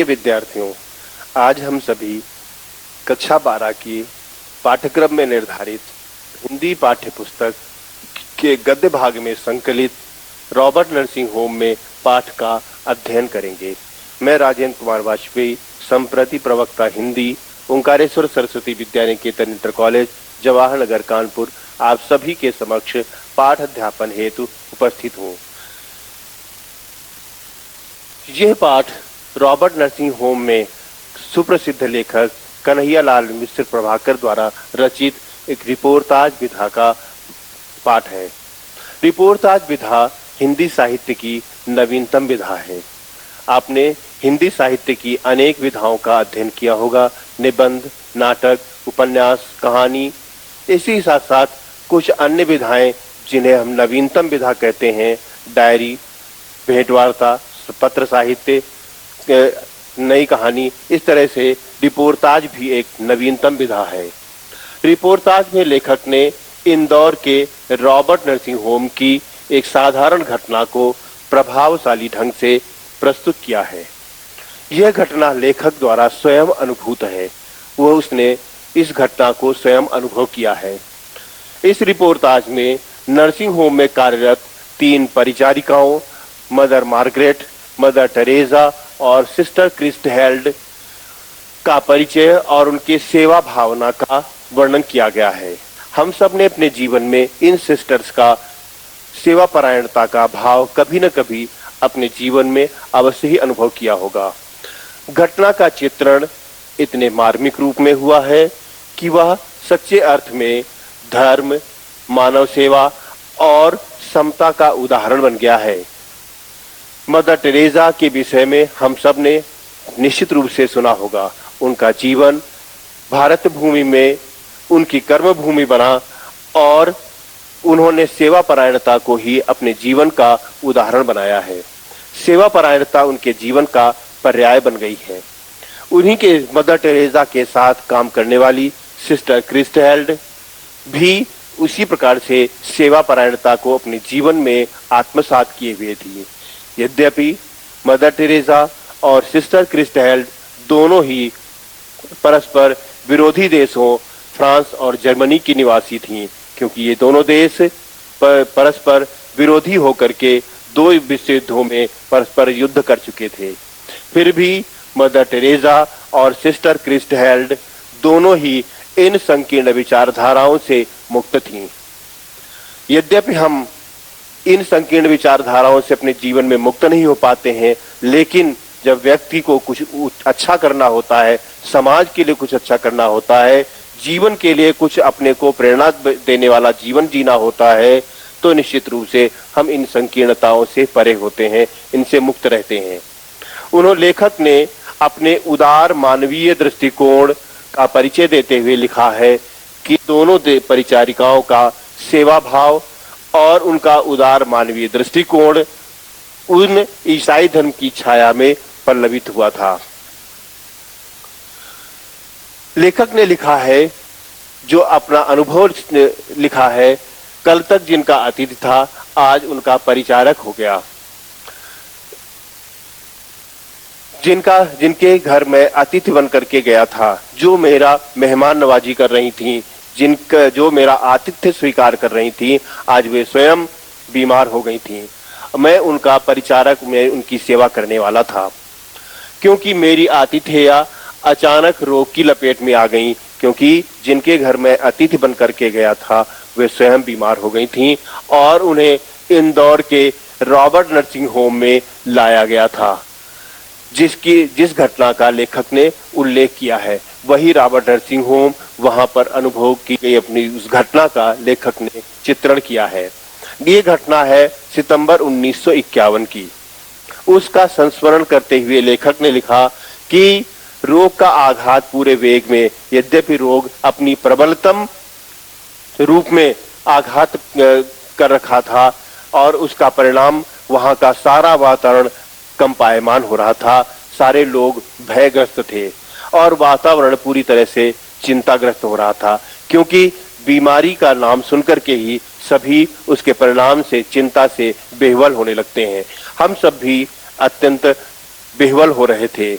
विद्यार्थियों, आज हम सभी कक्षा 12 की पाठ्यक्रम में निर्धारित हिंदी पाठ्य पुस्तक के गद्य भाग में संकलित रॉबर्ट नर्सिंग होम में पाठ का अध्ययन करेंगे। मैं राजेंद्र कुमार वाजपेयी, संप्रति प्रवक्ता हिंदी, ओंकारेश्वर सरस्वती विद्या निकेतन इंटर कॉलेज, जवाहर नगर, कानपुर, आप सभी के समक्ष पाठ अध्यापन हेतु उपस्थित हूँ। यह पाठ रॉबर्ट नर्सिंग होम में सुप्रसिद्ध लेखक कन्हैयालाल मिश्र प्रभाकर द्वारा रचित एक रिपोर्टाज विधा का पाठ है। रिपोर्टाज विधा हिंदी साहित्य की नवीनतम विधा है। आपने हिंदी साहित्य की अनेक विधाओं का अध्ययन किया होगा। निबंध, नाटक, उपन्यास, कहानी, इसी साथ साथ कुछ अन्य विधाएं जिन्हें हम नवीनतम विधा कहते हैं, डायरी, भेंटवार्ता, पत्र साहित्य, नई कहानी, इस तरह से रिपोर्टाज भी एक नवीनतम विधा है। रिपोर्टाज में लेखक ने इंदौर के रॉबर्ट नर्सिंग होम की एक साधारण घटना को प्रभावशाली ढंग से प्रस्तुत किया है। यह घटना लेखक द्वारा स्वयं अनुभूत है। उसने इस घटना को स्वयं अनुभव किया है। इस रिपोर्टाज में नर्सिंग होम में कार्यरत 3 परिचारिकाओं, मदर मार्गरेट, मदर टेरेसा और सिस्टर क्रिस्टहेल्ड का परिचय और उनके सेवा भावना का वर्णन किया गया है। हम सब ने अपने जीवन में इन सिस्टर्स का सेवा परायणता का भाव कभी न कभी अपने जीवन में अवश्य ही अनुभव किया होगा। घटना का चित्रण इतने मार्मिक रूप में हुआ है कि वह सच्चे अर्थ में धर्म, मानव सेवा और समता का उदाहरण बन गया है। मदर टेरेसा के विषय में हम सब ने निश्चित रूप से सुना होगा। उनका जीवन भारत भूमि में उनकी कर्म भूमि बना और उन्होंने सेवा परायणता को ही अपने जीवन का उदाहरण बनाया है। सेवा परायणता उनके जीवन का पर्याय बन गई है। उन्हीं के मदर टेरेसा के साथ काम करने वाली सिस्टर क्रिस्टहेल्ड भी उसी प्रकार से सेवा परायणता को अपने जीवन में आत्मसात किए हुए थी। यद्यपि मदर टेरेसा और सिस्टर क्रिस्टहेल्ड दोनों ही परस्पर विरोधी देशों फ्रांस और जर्मनी की निवासी थीं, क्योंकि ये दोनों देश परस्पर विरोधी होकर के 2 विश्व युद्धों में परस्पर युद्ध कर चुके थे। फिर भी मदर टेरेसा और सिस्टर क्रिस्टहेल्ड दोनों ही इन संकीर्ण विचारधाराओं से मुक्त थीं। यद्यपि हम इन संकीर्ण विचारधाराओं से अपने जीवन में मुक्त नहीं हो पाते हैं, लेकिन जब व्यक्ति को कुछ अच्छा करना होता है, समाज के लिए कुछ अच्छा करना होता है, जीवन के लिए कुछ अपने को प्रेरणा देने वाला जीवन जीना होता है, तो निश्चित रूप से हम इन संकीर्णताओं से परे होते हैं, इनसे मुक्त रहते हैं। उन्होंने लेखक ने अपने उदार मानवीय दृष्टिकोण का परिचय देते हुए लिखा है कि दोनों परिचारिकाओं का सेवा भाव और उनका उदार मानवीय दृष्टिकोण उन ईसाई धर्म की छाया में पल्लवित हुआ था। लेखक ने लिखा है, जो अपना अनुभव लिखा है, कल तक जिनका अतिथि था आज उनका परिचारक हो गया। जिनके घर में अतिथि बन करके गया था, जो मेरा मेहमान नवाजी कर रही थी, जो मेरा आतिथ्य स्वीकार कर रही थी, आज वे स्वयं बीमार हो गई थी। मैं उनका परिचारक, मैं उनकी सेवा करने वाला था, क्योंकि मेरी आतिथेया अचानक रोग की लपेट में आ गई, क्योंकि जिनके घर में अतिथि बन करके गया था वे स्वयं बीमार हो गई थीं और उन्हें इंदौर के रॉबर्ट नर्सिंग होम में लाया गया था। जिस घटना का लेखक ने उल्लेख किया है, वही रॉबर्ट नर्सिंग होम, वहां पर अनुभव की गई अपनी उस घटना का लेखक ने चित्रण किया है। ये घटना है सितंबर 1951 की। उसका संस्मरण करते हुए लेखक ने लिखा कि रोग का आघात पूरे वेग में, यद्यपि रोग अपनी प्रबलतम रूप में आघात कर रखा था और उसका परिणाम वहां का सारा वातावरण कंपायमान हो रहा था। सारे लोग भयग्रस्त थे और वातावरण पूरी तरह से चिंताग्रस्त हो रहा था, क्योंकि बीमारी का नाम सुनकर के ही सभी उसके परिणाम से, चिंता से बेहवल होने लगते हैं। हम सब भी अत्यंत बेहवल हो रहे थे।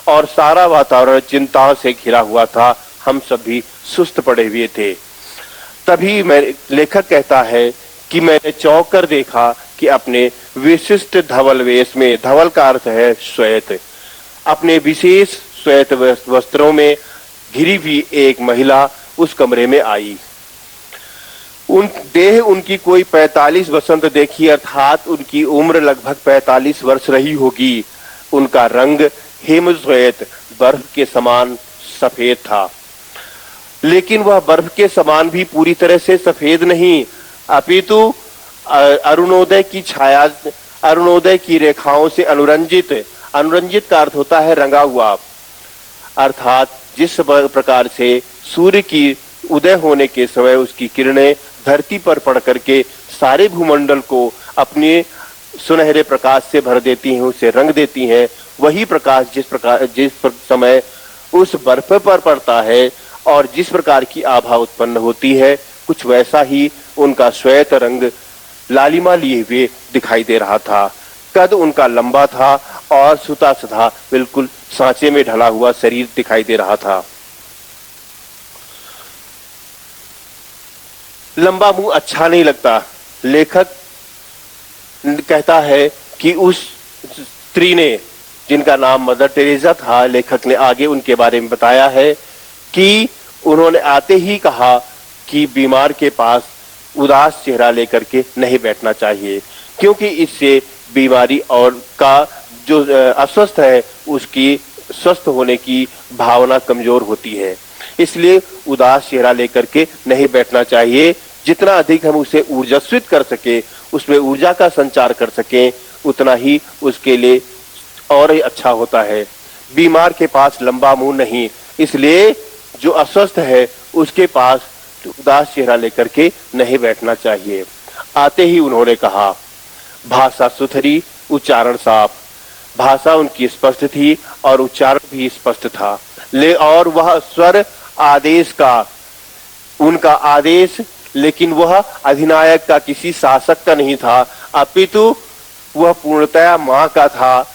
और सारा वातावरण चिंताओं से घिरा हुआ था। हम सभी सुस्त पड़े हुए थे। तभी लेखक कहता है कि मैंने चौंक कर देखा कि अपने विशिष्ट धवल वेश में, धवल का अर्थ है श्वेत, अपने विशेष श्वेत वस्त्रों में घिरी हुई एक महिला उस कमरे में आई। उनकी कोई 45 वसंत देखी, अर्थात उनकी उम्र लगभग 45 वर्ष रही होगी। उनका रंग हेमश्वेत, बर्फ के समान सफेद था, लेकिन वह बर्फ के समान भी पूरी तरह से सफेद नहीं, अपितु अरुणोदय की छाया, अरुणोदय की रेखाओं से अनुरंजित। अनुरंजित का अर्थ होता है रंगा हुआ, अर्थात जिस प्रकार से सूर्य की उदय होने के समय उसकी किरणें धरती पर पड़ करके सारे भूमंडल को अपने सुनहरे प्रकाश से भर देती हैं, उसे रंग देती हैं, वही प्रकाश जिस समय उस बर्फ पर पड़ता है और जिस प्रकार की आभा उत्पन्न होती है, कुछ वैसा ही उनका श्वेत रंग लालिमा लिए हुए दिखाई दे रहा था। कद उनका लंबा था और सुता सधा बिल्कुल सांचे में ढला हुआ शरीर दिखाई दे रहा था। लंबा मुंह अच्छा नहीं लगता। लेखक कहता है कि उस स्त्री ने, जिनका नाम मदर टेरेसा था, लेखक ने आगे उनके बारे में बताया है कि उन्होंने आते ही कहा कि बीमार के पास उदास चेहरा लेकर के नहीं बैठना चाहिए, क्योंकि इससे बीमारी और का जो अस्वस्थ है उसकी स्वस्थ होने की भावना कमजोर होती है। इसलिए उदास चेहरा लेकर के नहीं बैठना चाहिए। जितना अधिक हम उसे ऊर्जास्वित कर सके, उसमें ऊर्जा का संचार कर सके, उतना ही उसके लिए और ही अच्छा होता है। बीमार के पास लंबा मुंह नहीं, इसलिए जो अस्वस्थ है उसके पास उदास चेहरा लेकर के नहीं बैठना चाहिए। आते ही उन्होंने कहा, भाषा सुथरी, उच्चारण साफ। भाषा उनकी स्पष्ट थी और उच्चारण भी स्पष्ट था। और वह स्वर आदेश का, उनका आदेश, लेकिन वह अधिनायक का, किसी शासक का नहीं था, अपितु वह पूर्णतया माँ का था।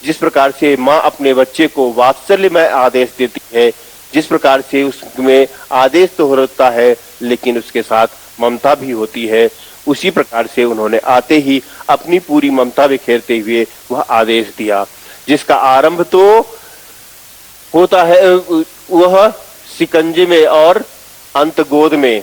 जिस प्रकार से माँ अपने बच्चे को वात्सल्य में आदेश देती है, जिस प्रकार से उसमें आदेश तो होता है लेकिन उसके साथ ममता भी होती है, उसी प्रकार से उन्होंने आते ही अपनी पूरी ममता बिखेरते हुए वह आदेश दिया, जिसका आरंभ तो होता है वह शिकंजे में और अंत गोद में।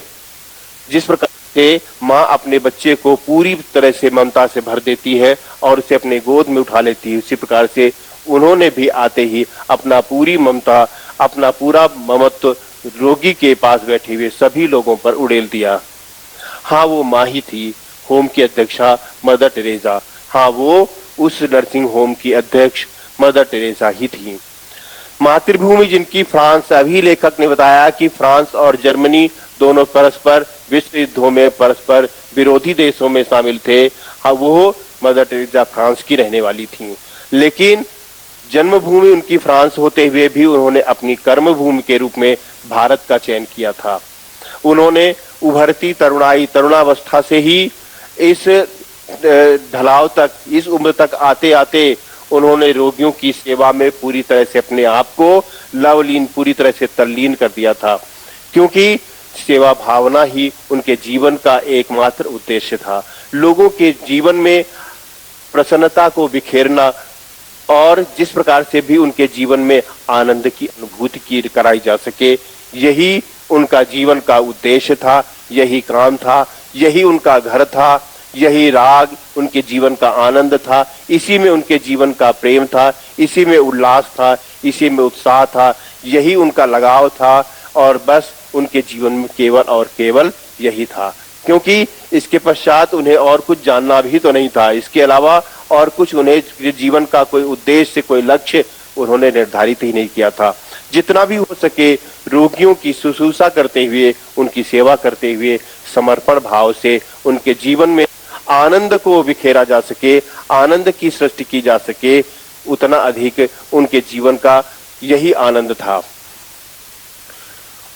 जिस प्रकार से माँ अपने बच्चे को पूरी तरह से ममता से भर देती है और उसे अपने गोद में उठा लेती है, उसी प्रकार से उन्होंने भी आते ही अपना पूरी ममता, अपना पूरा ममत्व रोगी के पास बैठे हुए सभी लोगों पर उड़ेल दिया। हाँ, वो माँ ही थी, होम की अध्यक्षा मदर टेरेसा। हाँ, वो उस नर्सिंग होम की अध्यक्ष मदर टेरेसा ही थी। मातृभूमि जिनकी फ्रांस, अभी लेखक ने बताया कि फ्रांस और जर्मनी दोनों परस्पर विश्व युद्धों में परस्पर विरोधी देशों में शामिल थे। हाँ, वो मदर टेरेसा फ्रांस की रहने वाली थी, लेकिन जन्मभूमि उनकी फ्रांस होते हुए भी उन्होंने अपनी कर्मभूमि के रूप में भारत का चयन किया था। उन्होंने उभरती तरुणावस्था से ही इस ढलाव तक, इस उम्र तक आते आते उन्होंने रोगियों की सेवा में पूरी तरह से अपने आप को लवलीन, पूरी तरह से तल्लीन कर दिया था, क्योंकि सेवा भावना ही उनके जीवन का एकमात्र उद्देश्य था। लोगों के जीवन में प्रसन्नता को बिखेरना और जिस प्रकार से भी उनके जीवन में आनंद की अनुभूति की कराई जा सके, यही उनका जीवन का उद्देश्य था, यही काम था, यही उनका घर था, यही राग उनके जीवन का आनंद था, इसी में उनके जीवन का प्रेम था, इसी में उल्लास था, इसी में उत्साह था, यही उनका लगाव था। और बस उनके जीवन में केवल और केवल यही था, क्योंकि इसके पश्चात उन्हें और कुछ जानना भी तो नहीं था। इसके अलावा और कुछ उन्हें जीवन का कोई उद्देश्य, कोई लक्ष्य उन्होंने निर्धारित ही नहीं किया था। जितना भी हो सके रोगियों की शुश्रूषा करते हुए, उनकी सेवा करते हुए, समर्पण भाव से उनके जीवन में आनंद को बिखेरा जा सके, आनंद की सृष्टि की जा सके, उतना अधिक उनके जीवन का यही आनंद था।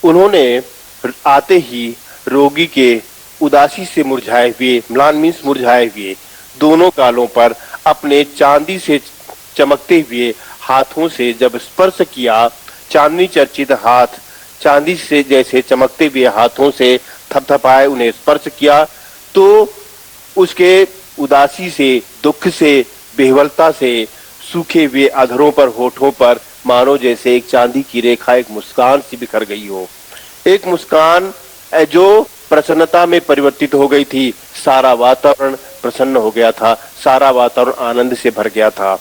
उन्होंने आते ही रोगी के उदासी से मुरझाए हुए, म्लान मीन्स मुरझाए हुए दोनों गालों पर अपने चांदी से चमकते हुए हाथों से जब स्पर्श किया, चांदनी चर्चित हाथ चांदी से जैसे चमकते हुए हाथों से थपथपाए उन्हें स्पर्श किया, तो उसके उदासी से, दुख से, बेहवलता से सूखे हुए अधरों पर, होठों पर मानो जैसे एक चांदी की रेखा, एक मुस्कान सी बिखर गई हो। एक मुस्कान जो प्रसन्नता में परिवर्तित हो गई थी। सारा वातावरण प्रसन्न हो गया था, सारा वातावरण आनंद से भर गया था,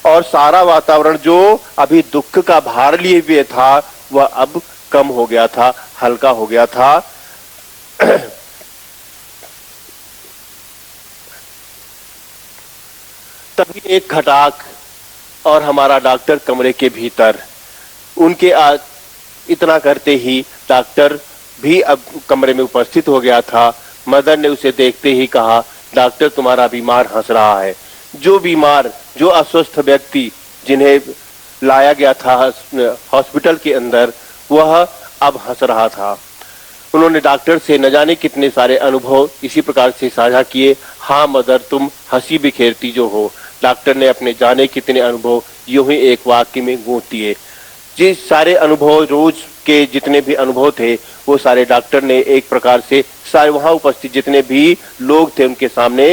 और सारा वातावरण जो अभी दुख का भार लिए हुए था वह अब कम हो गया था, हल्का हो गया था। तभी एक खटाक और हमारा डॉक्टर कमरे के भीतर, उनके इतना करते ही डॉक्टर भी अब कमरे में उपस्थित हो गया था। मदर ने उसे देखते ही कहा, डॉक्टर तुम्हारा बीमार हंस रहा है। जो बीमार, जो अस्वस्थ व्यक्ति जिन्हें लाया गया था हॉस्पिटल के अंदर, वह अब हंस रहा था। उन्होंने डॉक्टर से न जाने कितने सारे अनुभव इसी प्रकार से साझा किए। हाँ मदर, तुम हंसी बिखेरती जो हो। डॉक्टर ने अपने जाने कितने अनुभव यूं ही एक वाक्य में गूंथ दिए। जिस सारे अनुभव, रोज के जितने भी अनुभव थे, वो सारे डॉक्टर ने एक प्रकार से सारे वहां उपस्थित जितने भी लोग थे उनके सामने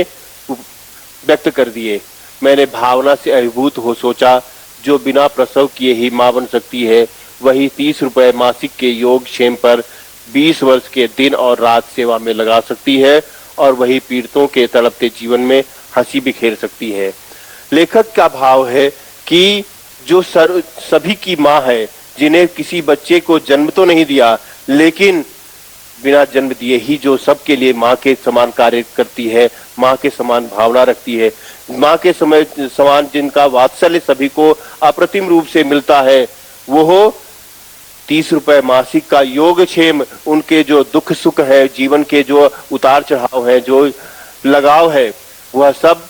व्यक्त कर दिए। मैंने भावना से अभिभूत हो सोचा, जो बिना प्रसव किए ही मां बन सकती है, वही 30 रुपए मासिक के योगक्षेम पर 20 वर्ष के दिन और रात सेवा में लगा सकती है, और वही पीड़ितों के तड़पते जीवन में हंसी बिखेर सकती है। लेखक का भाव है कि जो सभी की माँ है, जिन्हें किसी बच्चे को जन्म तो नहीं दिया, लेकिन बिना जन्म दिए ही जो सबके लिए माँ के समान कार्य करती है, माँ के समान भावना रखती है, माँ के समान जिनका वात्सल्य सभी को अप्रतिम रूप से मिलता है, वो 30 रुपए मासिक का योगक्षेम, उनके जो दुख सुख है, जीवन के जो उतार चढ़ाव है, जो लगाव है, वह सब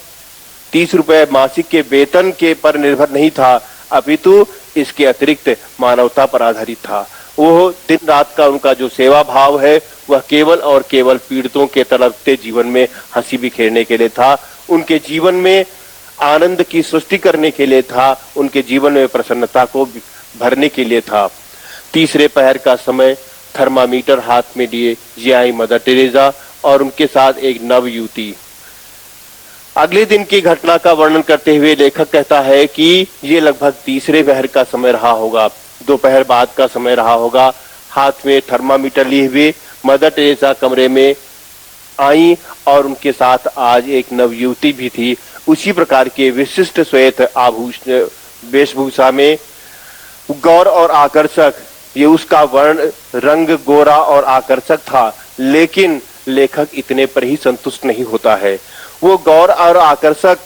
30 रुपए मासिक के वेतन के पर निर्भर नहीं था, अपितु इसके अतिरिक्त मानवता पर आधारित था। वो दिन रात का उनका जो सेवा भाव है, वह केवल और केवल पीड़ितों के तड़पते जीवन में हंसी बिखेरने के लिए था, उनके जीवन में आनंद की सृष्टि करने के लिए था, उनके जीवन में प्रसन्नता को भरने के लिए था। तीसरे पहर का समय, थर्मामीटर हाथ में लिए जी आई मदर टेरेसा और उनके साथ एक नव युवती। अगले दिन की घटना का वर्णन करते हुए लेखक कहता है कि ये लगभग तीसरे पहर का समय रहा होगा, दोपहर बाद का समय रहा होगा। हाथ में थर्मामीटर लिए हुए मदर टेरेसा कमरे में आई और उनके साथ आज एक नवयुवती भी थी। उसी प्रकार के विशिष्ट श्वेत आभूषण वेशभूषा में, गौर और आकर्षक, ये उसका वर्ण रंग गोरा और आकर्षक था, लेकिन लेखक इतने पर ही संतुष्ट नहीं होता है। वो गौर और आकर्षक,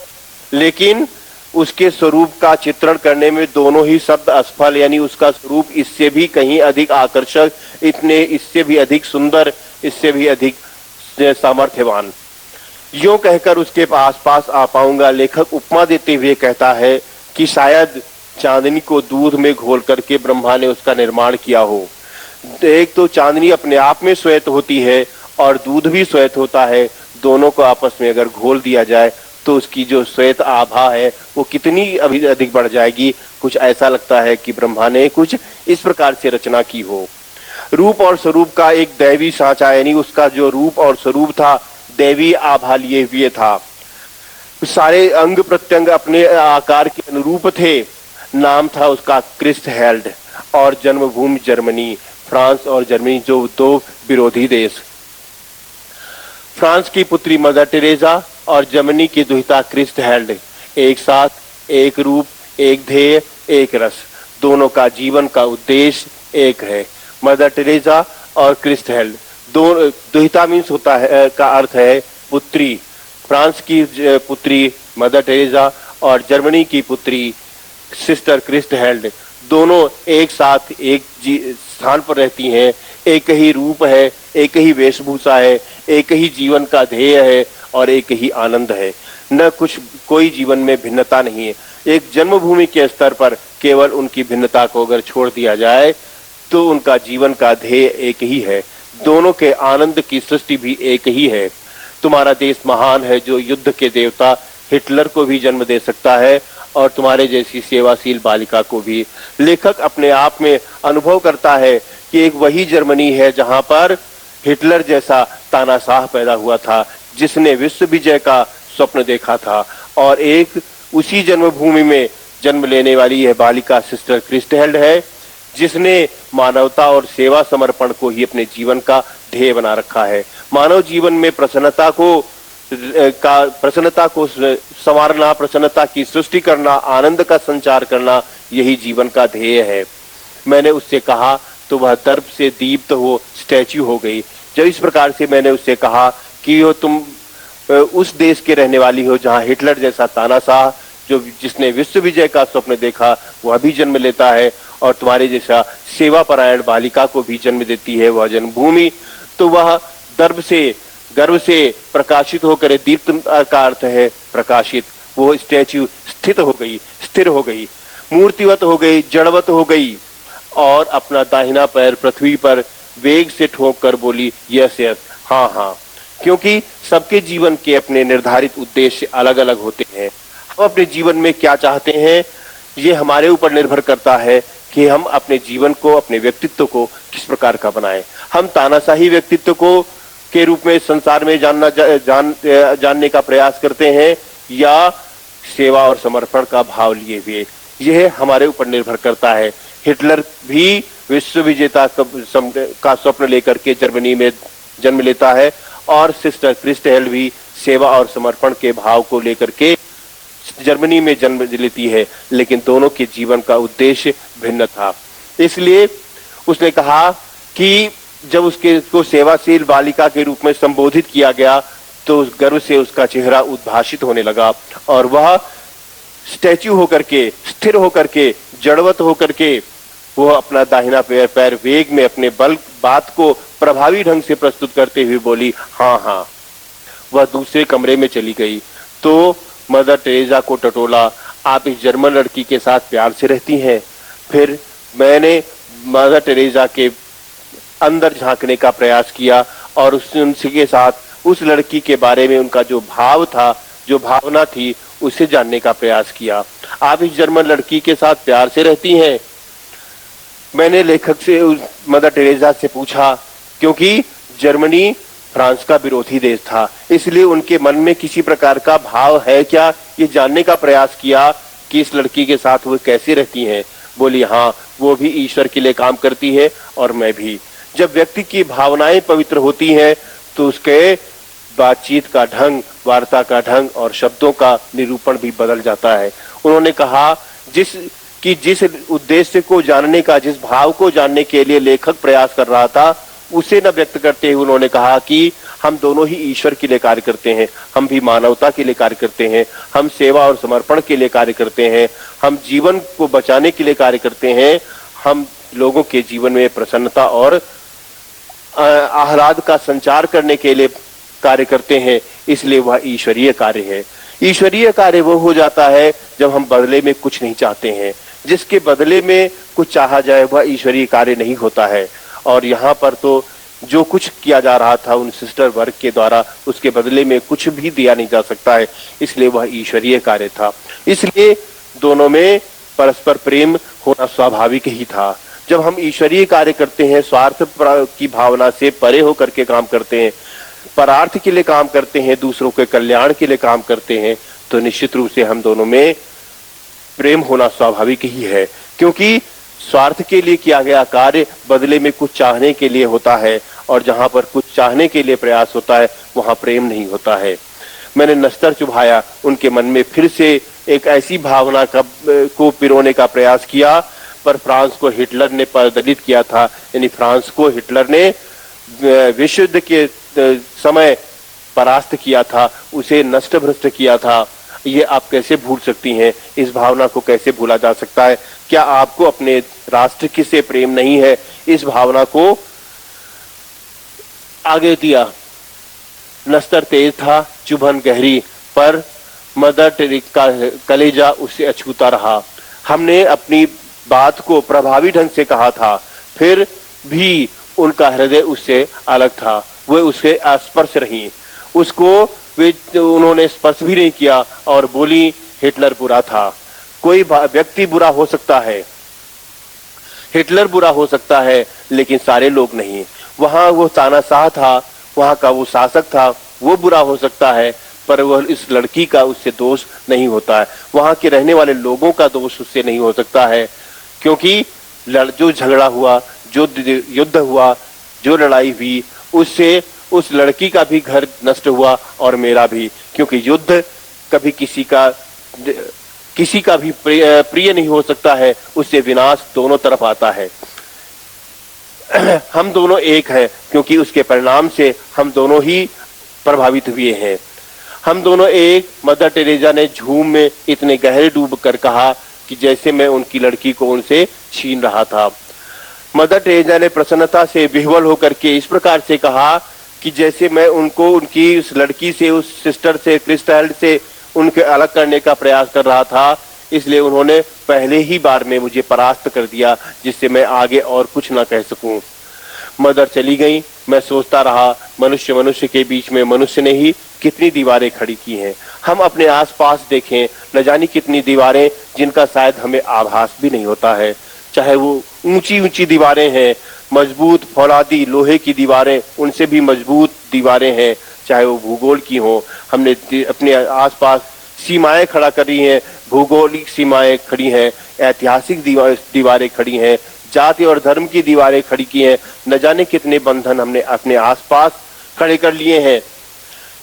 लेकिन उसके स्वरूप का चित्रण करने में दोनों ही शब्द असफल, यानी उसका स्वरूप इससे भी कहीं अधिक आकर्षक, इससे भी अधिक सुंदर, इससे भी अधिक सामर्थ्यवान। यूं कहकर उसके आसपास आ पाऊंगा। लेखक उपमा देते हुए कहता है कि शायद चांदनी को दूध में घोल करके ब्रह्मा ने उसका निर्माण किया हो। एक तो चांदनी अपने आप में श्वेत होती है और दूध भी श्वेत होता है, दोनों को आपस में अगर घोल दिया जाए तो उसकी जो श्वेत आभा है वो कितनी अधिक बढ़ जाएगी। कुछ ऐसा लगता है कि ब्रह्मा ने कुछ इस प्रकार से रचना की हो। रूप और स्वरूप का एक दैवी सांचा, यानी उसका जो रूप और स्वरूप था दैवी आभा लिए हुए था। सारे अंग प्रत्यंग अपने आकार के अनुरूप थे। नाम था उसका क्रिस्ट हेल्ड, और जन्मभूमि जर्मनी, फ्रांस और जर्मनी, जो दो विरोधी देश। फ्रांस की पुत्री मदर टेरेसा और जर्मनी की दुहिता क्रिस्ट हेल्ड, एक साथ, एक रूप, एक ध्येय, एक रस, दोनों का जीवन का उद्देश्य एक है। मदर टेरेसा और क्रिस्ट हेल्ड, दो दुहिता मीन्स होता है का अर्थ है पुत्री। फ्रांस की पुत्री मदर टेरेसा और जर्मनी की पुत्री सिस्टर क्रिस्ट हेल्ड, दोनों एक साथ एक स्थान पर रहती हैं। एक ही रूप है, एक ही वेशभूषा है, एक ही जीवन का ध्येय है और एक ही आनंद है। न कुछ कोई जीवन में भिन्नता नहीं है। एक जन्मभूमि के स्तर पर केवल उनकी भिन्नता को अगर छोड़ दिया जाए तो उनका जीवन का ध्येय एक ही है। दोनों के आनंद की सृष्टि भी एक ही है। तुम्हारा देश महान है, जो युद्ध के देवता हिटलर को भी जन्म दे सकता है और तुम्हारे जैसी सेवाशील बालिका को भी। लेखक अपने आप में अनुभव करता है कि एक वही जर्मनी है जहां पर हिटलर जैसा तानाशाह पैदा हुआ था, जिसने विश्व विजय का स्वप्न देखा था, और एक उसी जन्मभूमि में जन्म लेने वाली यह बालिका सिस्टर क्रिस्टहेल्ड है, जिसने मानवता और सेवा समर्पण को ही अपने जीवन का ध्येय बना रखा है। मानव जीवन में प्रसन्नता को संवारना, प्रसन्नता की सृष्टि करना, आनंद का संचार करना, यही जीवन का ध्येय है। मैंने उससे कहा तो वह दर्प से दीप्त हो स्टैच्यू हो गई। जब इस प्रकार से मैंने उससे कहा कि तुम उस देश के रहने वाली हो जहां हिटलर जैसा तानाशाह, जिसने विश्व विजय का स्वप्न देखा, वह भी जन्म लेता है, और तुम्हारे जैसा सेवा परायण बालिका को भी जन्म देती है वह जन्मभूमि, तो वह गर्व से प्रकाशित होकर, दीप्त का अर्थ है प्रकाशित, वो स्टैच्यू स्थिर हो गई, मूर्तिवत हो गई, जड़वत हो गई, और अपना दाहिना पैर पृथ्वी पर वेग से ठोक कर बोली, यस यस, हाँ हाँ। क्योंकि सबके जीवन के अपने निर्धारित उद्देश्य अलग अलग होते हैं। हम अपने जीवन में क्या चाहते हैं, ये हमारे ऊपर निर्भर करता है कि हम अपने जीवन को, अपने व्यक्तित्व को किस प्रकार का बनाएं। हम तानाशाही व्यक्तित्व को के रूप में संसार में जानने का प्रयास करते हैं, या सेवा और समर्पण का भाव लिए हुए, यह हमारे ऊपर निर्भर करता है। हिटलर भी विश्व विजेता का स्वप्न लेकर के जर्मनी में जन्म लेता है, और सिस्टर क्रिस्टहेल्ड भी सेवा और समर्पण के भाव को लेकर के जर्मनी में जन्म लेती है, लेकिन दोनों के जीवन का उद्देश्य भिन्न था। इसलिए उसने कहा कि जब को सेवाशील बालिका के रूप में संबोधित किया गया, तो उस गर्व से उसका चेहरा उद्भासित होने लगा, और वह स्टैच्यू होकर के, स्थिर होकर के, जड़वत होकर के, वह अपना दाहिना पैर वेग में अपने बात को प्रभावी ढंग से प्रस्तुत करते हुए बोली, हाँ हाँ। वह दूसरे कमरे में चली गई तो मदर टेरेसा को टटोला, आप इस जर्मन लड़की के साथ प्यार से रहती हैं। फिर मैंने मदर टेरेसा के अंदर झांकने का प्रयास किया, और उनके साथ उस लड़की के बारे में उनका जो भाव था, जो भावना थी, उसे जानने का प्रयास किया। आप इस जर्मन लड़की के साथ प्यार से रहती हैं? मैंने लेखक से, मदर टेरेसा से पूछा, क्योंकि जर्मनी फ्रांस का विरोधी देश था, इसलिए उनके मन में किसी प्रकार का भाव है क्या, ये जानने का प्रयास किया कि इस लड़की के साथ वो कैसे रहती हैं। बोली, हाँ, वो भी ईश्वर के लिए काम करती है और मैं भी। जब व्यक्ति की भावनाएं पवित्र होती हैं तो उसके बातचीत का ढंग, वार्ता का ढंग और शब्दों का निरूपण भी बदल जाता है। उन्होंने कहा जिस उद्देश्य को जानने का, जिस भाव को जानने के लिए लेखक प्रयास कर रहा था, उसे न व्यक्त करते हुए उन्होंने कहा कि हम दोनों ही ईश्वर के लिए कार्य करते हैं, हम भी मानवता के लिए कार्य करते हैं, हम सेवा और समर्पण के लिए कार्य करते हैं, हम जीवन को बचाने के लिए कार्य करते हैं, हम लोगों के जीवन में प्रसन्नता और आह्लाद का संचार करने के लिए कार्य करते हैं, इसलिए वह ईश्वरीय कार्य है। ईश्वरीय कार्य वो हो जाता है जब हम बदले में कुछ नहीं चाहते हैं। जिसके बदले में कुछ चाहा जाए वह ईश्वरीय कार्य नहीं होता है। और यहाँ पर तो जो कुछ किया जा रहा था उन सिस्टर वर्ग के द्वारा, उसके बदले में कुछ भी दिया नहीं जा सकता है, इसलिए वह ईश्वरीय कार्य था। इसलिए दोनों में परस्पर प्रेम होना स्वाभाविक ही था। जब हम ईश्वरीय कार्य करते हैं, स्वार्थ की भावना से परे होकर के काम करते हैं, परार्थ के लिए काम करते हैं, दूसरों के कल्याण के लिए काम करते हैं, तो निश्चित रूप से हम दोनों में प्रेम होना स्वाभाविक ही है। क्योंकि स्वार्थ के लिए किया गया कार्य बदले में कुछ चाहने के लिए होता है, और जहां पर कुछ चाहने के लिए प्रयास होता है वहां प्रेम नहीं होता है। मैंने नस्तर चुभाया, उनके मन में फिर से एक ऐसी भावना को पिरोने का प्रयास किया, पर फ्रांस को हिटलर ने पराजित किया था, यानी फ्रांस को हिटलर ने विश्व युद्ध के समय परास्त किया था, उसे नष्ट भ्रष्ट किया था। ये आप कैसे भूल सकती हैं? इस भावना को कैसे भूला जा सकता है? क्या आपको अपने राष्ट्र की से प्रेम नहीं है? इस भावना को आगे दिया। नस्तर तेज था, चुभन गहरी, पर मदर टेरेसा का कलेजा उससे अछूता रहा। हमने अपनी बात को प्रभावी ढंग से कहा था, फिर भी उनका हृदय उससे अलग था। वे उसके स्पर्श रही, उसको उन्होंने स्पर्श भी नहीं किया और बोली, हिटलर बुरा था। कोई व्यक्ति बुरा हो सकता है, हिटलर बुरा हो सकता है, लेकिन सारे लोग नहीं। वहां वो तानाशाह था, वहां का वो शासक था, वो बुरा हो सकता है, पर वह इस लड़की का उससे दोष नहीं होता है। वहां के रहने वाले लोगों का दोष उससे नहीं हो सकता है, क्योंकि जो झगड़ा हुआ, जो युद्ध हुआ, जो लड़ाई हुई, उससे उस लड़की का भी घर नष्ट हुआ और मेरा भी, क्योंकि युद्ध कभी किसी का भी प्रिय नहीं हो सकता है, उससे विनाश दोनों तरफ आता है। हम दोनों एक हैं, क्योंकि उसके परिणाम से हम दोनों ही प्रभावित हुए हैं। हम दोनों एक। मदर टेरेसा ने झूम में इतने गहरे डूब कर कहा कि जैसे मैं उनकी लड़की को उनसे छीन रहा था। मदर टेरेसा ने प्रसन्नता से विह्वल होकर के इस प्रकार से कहा कि जैसे मैं उनको उनकी उस लड़की से, उस सिस्टर से, क्रिस्टल से उनके अलग करने का प्रयास कर रहा था, इसलिए उन्होंने पहले ही बार में मुझे परास्त कर दिया, जिससे मैं आगे और कुछ ना कह सकूं। मदर चली गई। मैं सोचता रहा, मनुष्य के बीच में मनुष्य ने ही कितनी दीवारें खड़ी की हैं। हम अपने आसपास देखें, न जाने कितनी दीवारें जिनका शायद हमें आभास भी नहीं होता है। चाहे वो ऊंची ऊंची दीवारें हैं, मजबूत फौलादी लोहे की दीवारें, उनसे भी मजबूत दीवारें हैं, चाहे वो भूगोल की हो। हमने अपने आसपास सीमाएं खड़ा करी हैं, भूगोलिक सीमाएं खड़ी हैं, ऐतिहासिक दीवारें खड़ी हैं, जाति और धर्म की दीवारें खड़ी की हैं। न जाने कितने बंधन हमने अपने आसपास खड़े कर लिए हैं।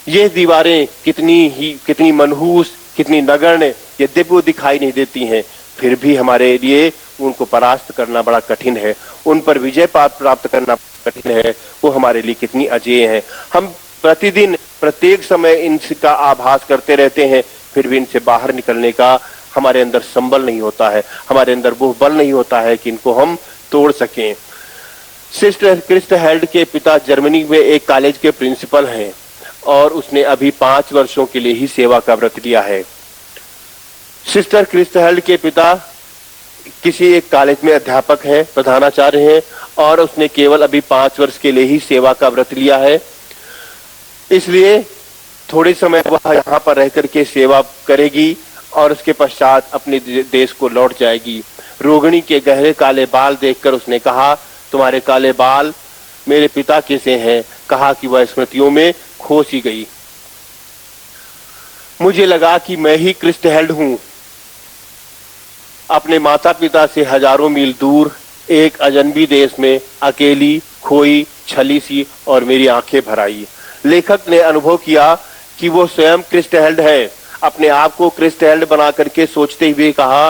ये दीवारें कितनी मनहूस, कितनी नगण्य, यद्यपि वो दिखाई नहीं देती हैं, फिर भी हमारे लिए उनको परास्त करना बड़ा कठिन है, उन पर विजय प्राप्त करना कठिन है। वो हमारे लिए कितनी अजेय है। हम प्रतिदिन प्रत्येक समय इनका आभास करते रहते हैं, फिर भी इनसे बाहर निकलने का हमारे अंदर संबल नहीं होता है, हमारे अंदर वो बल नहीं होता है कि इनको हम तोड़ सकें। सिस्टर क्रिस्टहेल्ड के पिता जर्मनी में एक कॉलेज के प्रिंसिपल हैं और उसने अभी 5 वर्षों के लिए ही सेवा का व्रत लिया है। सिस्टर क्रिस्टहेल्ड के पिता किसी एक कॉलेज में अध्यापक हैं, प्रधानाचार्य हैं, और उसने केवल अभी 5 वर्ष के लिए ही सेवा का व्रत लिया है। इसलिए थोड़े समय वह यहाँ पर रह करके सेवा करेगी और उसके पश्चात अपने देश को लौट जाएगी। रोगिणी के गहरे काले बाल देखकर उसने कहा, तुम्हारे काले बाल मेरे पिता के से हैं। कहा कि वह स्मृतियों में खो सी गई। मुझे लगा कि मैं ही क्रिस्टहेल्ड हूं, अपने माता पिता से हजारों मील दूर एक अजनबी देश में अकेली, खोई, छली सी, और मेरी आंखें भर आई। लेखक ने अनुभव किया कि वो स्वयं क्रिस्टहेल्ड है। अपने आप को क्रिस्टहेल्ड बना करके सोचते हुए कहा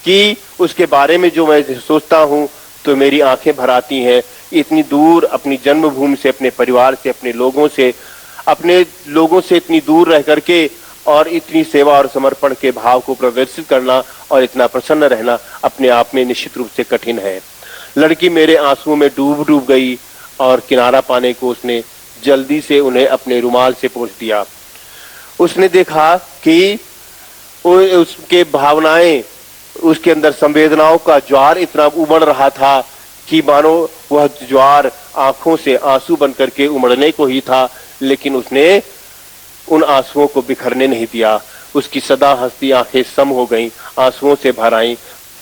कि उसके बारे में जो मैं सोचता हूँ तो मेरी आंखें भर आती हैं। इतनी दूर अपनी जन्मभूमि से, अपने परिवार से, अपने लोगों से इतनी दूर रह करके और इतनी सेवा और समर्पण के भाव को प्रदर्शित करना और इतना प्रसन्न रहना अपने आप में निश्चित रूप से कठिन है। लड़की मेरे आंसुओं में डूब गई और किनारा पाने को उसने जल्दी से उन्हें अपने रुमाल से पोंछ दिया। उसने देखा कि उसके भावनाएं, उसके अंदर संवेदनाओं का ज्वार इतना उमड़ रहा था कि मानो वह ज्वार आंखों से आंसू बन करके उमड़ने को ही था, लेकिन उसने उन आंसुओं को बिखरने नहीं दिया। उसकी सदा हंसती आंखें सम हो गईं, आंसुओं से भर आईं,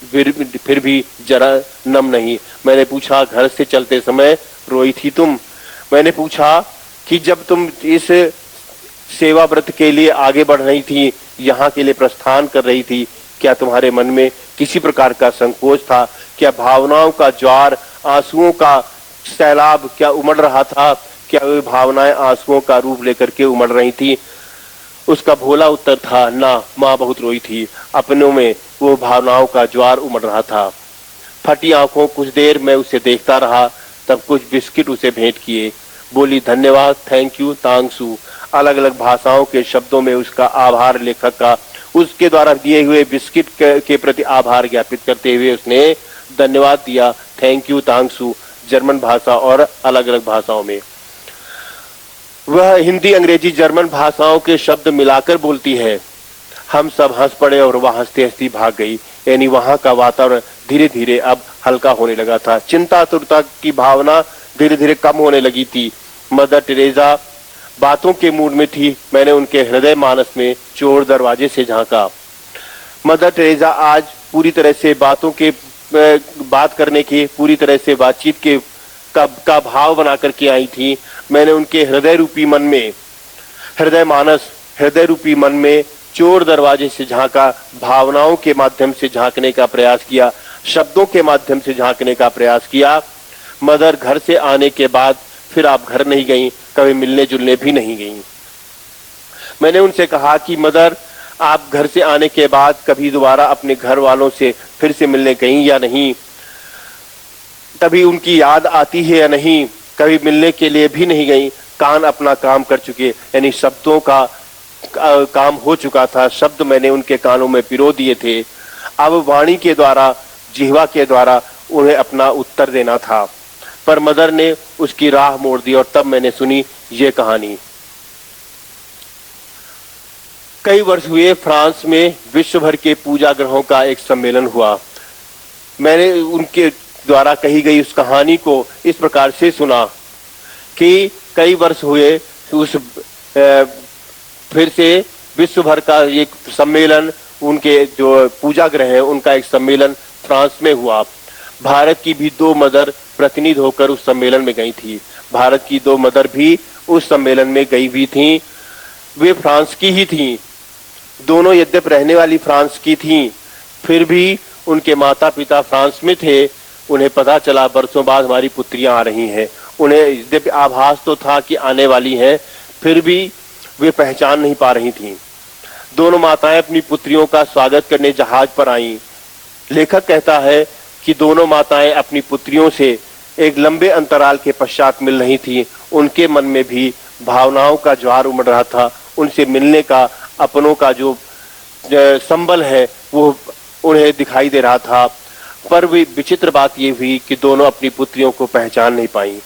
फिर भी जरा नम नहीं। मैंने पूछा, घर से चलते समय रोई थी तुम? मैंने पूछा कि जब तुम इस सेवा व्रत के लिए आगे बढ़ रही थी, यहाँ के लिए प्रस्थान कर रही थी, क्या तुम्हारे मन में किसी प्रकार का संकोच था? क्या भावनाओं का ज्वार, आंसुओं का सैलाब क्या उमड़ रहा था? क्या वे भावनाएं आंसुओं का रूप लेकर के उमड़ रही थी? उसका भोला उत्तर था, ना, माँ बहुत रोई थी, अपनों में वो भावनाओं का ज्वार उमड़ रहा था। फटी आंखों कुछ देर मैं उसे देखता रहा, तब कुछ बिस्किट उसे भेंट किए। बोली, धन्यवाद, थैंक यू, तांगसू। अलग अलग भाषाओं के शब्दों में उसका आभार लेखक का उसके द्वारा दिए हुए बिस्किट के प्रति आभार ज्ञापित करते हुए उसने धन्यवाद दिया, थैंक यू, तांगसू, जर्मन भाषा और अलग अलग भाषाओं में। वह हिंदी, अंग्रेजी, जर्मन भाषाओं के शब्द मिलाकर बोलती है। हम सब हंस पड़े और वह हंसती हंसती भाग गई। यानी वहां का वातावरण धीरे धीरे अब हल्का होने लगा था। चिंता तुरता की भावना धीरे धीरे कम होने लगी थी। मदर टेरेसा बातों के मूड में थी। मैंने उनके हृदय मानस में चोर दरवाजे से झांका। मदर टेरेसा आज पूरी तरह से बात करने की, पूरी तरह से बातचीत के का भाव बना करके आई थी। मैंने उनके हृदय रूपी मन में चोर दरवाजे से झांका, भावनाओं के माध्यम से झांकने का प्रयास किया, शब्दों के माध्यम से झांकने का प्रयास किया। मदर, घर से आने के बाद फिर आप घर नहीं गई, कभी मिलने जुलने भी नहीं गई। मैंने उनसे कहा कि मदर, आप घर से आने के बाद कभी दोबारा अपने घर वालों से फिर से मिलने गई या नहीं, कभी उनकी याद आती है या नहीं, कभी मिलने के लिए भी नहीं गई। कान अपना काम कर चुके, यानी शब्दों का काम हो चुका था, शब्द मैंने उनके कानों में पिरो दिए थे। अब वाणी के द्वारा, जिह्वा के द्वारा उन्हें अपना उत्तर देना था, पर मदर ने उसकी राह मोड़ दी और तब मैंने सुनी ये कहानी। कई वर्ष हुए, फ्रांस में विश्व भर के पूजा ग्रहों का एक सम्मेलन हुआ। मैंने उनके द्वारा कही गई उस कहानी को इस प्रकार से सुना कि कई वर्ष हुए, फिर से विश्व भर का एक सम्मेलन, उनके जो पूजा ग्रह हैं उनका एक सम्मेलन फ्रांस में हुआ। भारत की भी 2 मदर प्रतिनिधि होकर उस सम्मेलन में गई थी। भारत की 2 मदर भी उस सम्मेलन में गई हुई थी। वे फ्रांस की ही थी। दोनों यद्यपि रहने वाली फ्रांस की थी, फिर भी उनके माता पिता फ्रांस में थे। उन्हें पता चला बरसों बाद हमारी पुत्रियां आ रही हैं। उन्हें यद्यपि आभास तो था कि आने वाली हैं, फिर भी वे पहचान नहीं पा रही थीं। दोनों माताएं अपनी पुत्रियों का स्वागत करने जहाज पर आईं। लेखक कहता है कि दोनों माताएं अपनी पुत्रियों से एक लंबे अंतराल के पश्चात मिल रही थी। उनके मन में भी भावनाओं का ज्वार उमड़ रहा था। उनसे मिलने का, अपनों का जो संबल है वो उन्हें दिखाई दे रहा था। पर वे विचित्र बात ये हुई कि दोनों अपनी पुत्रियों को पहचान नहीं पाई।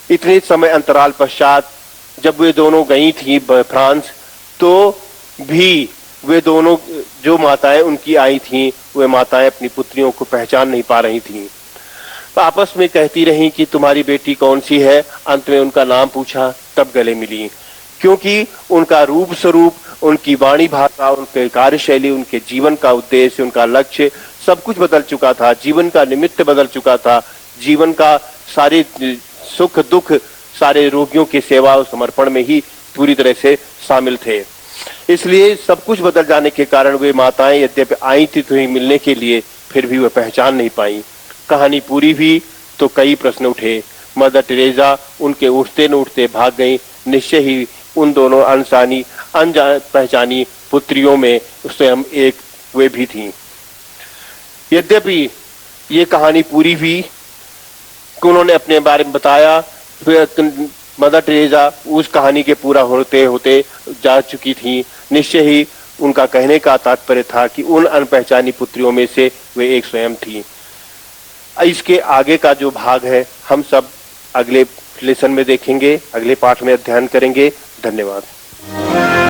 इतने समय अंतराल पश्चात जब वे दोनों गई थी फ्रांस, तो भी वे दोनों जो माताएं उनकी आई थीं, वे माताएं अपनी पुत्रियों को पहचान नहीं पा रही थीं। आपस में कहती रहीं कि तुम्हारी बेटी कौन सी है। अंत में उनका नाम पूछा, तब गले मिली, क्योंकि उनका रूप स्वरूप, उनकी वाणी भाषा, उनके कार्यशैली, उनके जीवन का उद्देश्य, उनका लक्ष्य सब कुछ बदल चुका था। जीवन का निमित्त बदल चुका था। जीवन का सारे सुख दुख, सारे रोगियों की सेवा और समर्पण में ही पूरी तरह से शामिल थे। इसलिए सब कुछ बदल जाने के कारण वे माताएं यद्यपि आई थी तो ही मिलने के लिए, फिर भी वह पहचान नहीं पाई। कहानी पूरी हुई तो कई प्रश्न उठे। मदर टेरेसा उनके उठते न उठते भाग गई। निश्चय ही उन दोनों अनजान पहचानी पुत्रियों में स्वयं एक वे भी थीं। यद्यपि ये कहानी पूरी हुई, उन्होंने अपने बारे में बताया, मदर टेरेसा उस कहानी के पूरा होते होते जा चुकी थी। निश्चय ही उनका कहने का तात्पर्य था कि उन अनपहचानी पुत्रियों में से वे एक स्वयं थी। इसके आगे का जो भाग है हम सब अगले लेसन में देखेंगे, अगले पाठ में अध्ययन करेंगे। धन्यवाद।